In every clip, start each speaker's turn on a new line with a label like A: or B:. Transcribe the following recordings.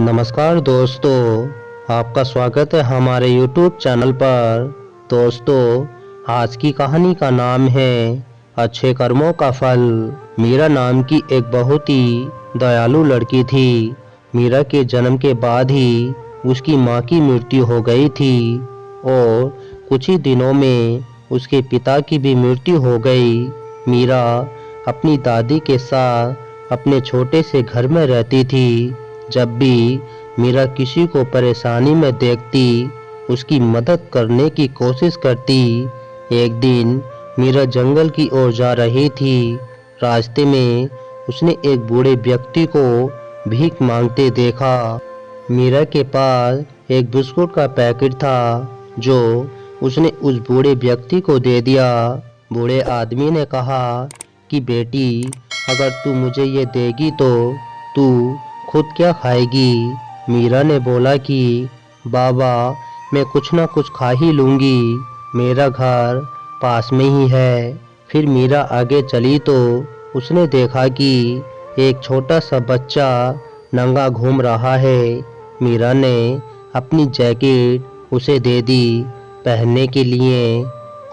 A: नमस्कार दोस्तों, आपका स्वागत है हमारे YouTube चैनल पर। दोस्तों, आज की कहानी का नाम है अच्छे कर्मों का फल। मीरा नाम की एक बहुत ही दयालु लड़की थी। मीरा के जन्म के बाद ही उसकी माँ की मृत्यु हो गई थी और कुछ ही दिनों में उसके पिता की भी मृत्यु हो गई। मीरा अपनी दादी के साथ अपने छोटे से घर में रहती थी। जब भी मीरा किसी को परेशानी में देखती, उसकी मदद करने की कोशिश करती। एक दिन मीरा जंगल की ओर जा रही थी। रास्ते में उसने एक बूढ़े व्यक्ति को भीख मांगते देखा। मीरा के पास एक बिस्कुट का पैकेट था जो उसने उस बूढ़े व्यक्ति को दे दिया। बूढ़े आदमी ने कहा कि बेटी, अगर तू मुझे ये देगी तो तू खुद क्या खाएगी? मीरा ने बोला कि बाबा, मैं कुछ ना कुछ खा ही लूँगी, मेरा घर पास में ही है। फिर मीरा आगे चली तो उसने देखा कि एक छोटा सा बच्चा नंगा घूम रहा है। मीरा ने अपनी जैकेट उसे दे दी पहनने के लिए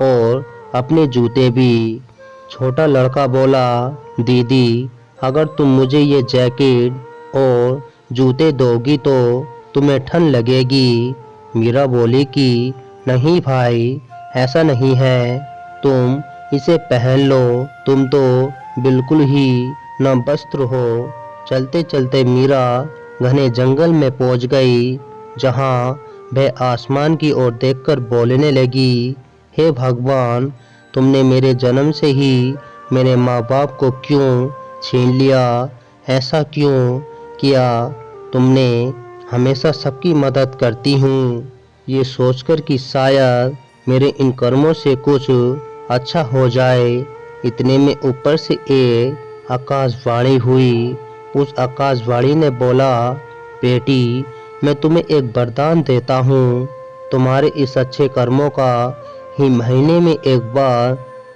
A: और अपने जूते भी। छोटा लड़का बोला, दीदी, अगर तुम मुझे ये जैकेट और जूते दोगी तो तुम्हें ठंड लगेगी। मीरा बोली कि नहीं भाई, ऐसा नहीं है, तुम इसे पहन लो, तुम तो बिल्कुल ही नववस्त्र हो। चलते चलते मीरा घने जंगल में पहुंच गई, जहां वह आसमान की ओर देखकर बोलने लगी, हे भगवान, तुमने मेरे जन्म से ही मेरे माँ बाप को क्यों छीन लिया? ऐसा क्यों किया? तुमने हमेशा सबकी मदद करती हूँ, ये सोचकर कि शायद मेरे इन कर्मों से कुछ अच्छा हो जाए। इतने में ऊपर से एक आकाशवाणी हुई। उस आकाशवाणी ने बोला, बेटी, मैं तुम्हें एक वरदान देता हूँ, तुम्हारे इस अच्छे कर्मों का ही महीने में एक बार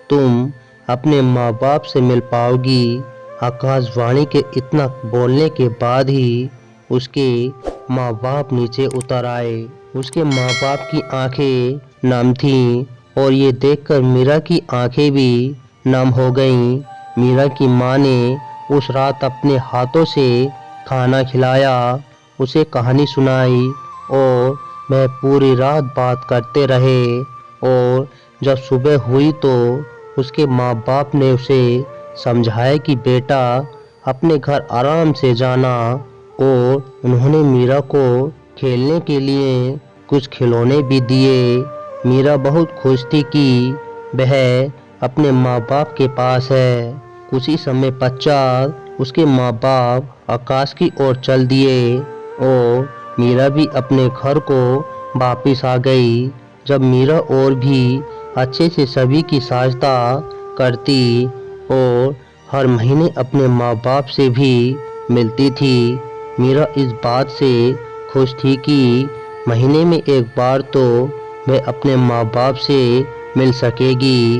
A: तुम अपने माँ बाप से मिल पाओगी। आकाशवाणी के इतना बोलने के बाद ही उसके माँ बाप नीचे उतर आए। उसके माँ बाप की आंखें नम थीं और ये देखकर मीरा की आंखें भी नम हो गईं। मीरा की माँ ने उस रात अपने हाथों से खाना खिलाया, उसे कहानी सुनाई और वह पूरी रात बात करते रहे। और जब सुबह हुई तो उसके माँ बाप ने उसे समझाया कि बेटा, अपने घर आराम से जाना। और उन्होंने मीरा को खेलने के लिए कुछ खिलौने भी दिए। मीरा बहुत खुश थी कि वह अपने माँ बाप के पास है। कुछ ही समय पश्चात उसके माँ बाप आकाश की ओर चल दिए और मीरा भी अपने घर को वापिस आ गई। जब मीरा और भी अच्छे से सभी की सहायता करती और हर महीने अपने माँ बाप से भी मिलती थी। मीरा इस बात से खुश थी कि महीने में एक बार तो वह अपने माँ बाप से मिल सकेगी,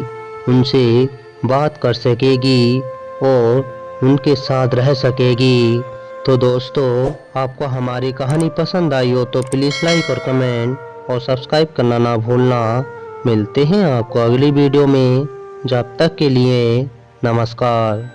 A: उनसे बात कर सकेगी और उनके साथ रह सकेगी। तो दोस्तों, आपको हमारी कहानी पसंद आई हो तो प्लीज़ लाइक और कमेंट और सब्सक्राइब करना ना भूलना। मिलते हैं आपको अगली वीडियो में। जब तक के लिए नमस्कार।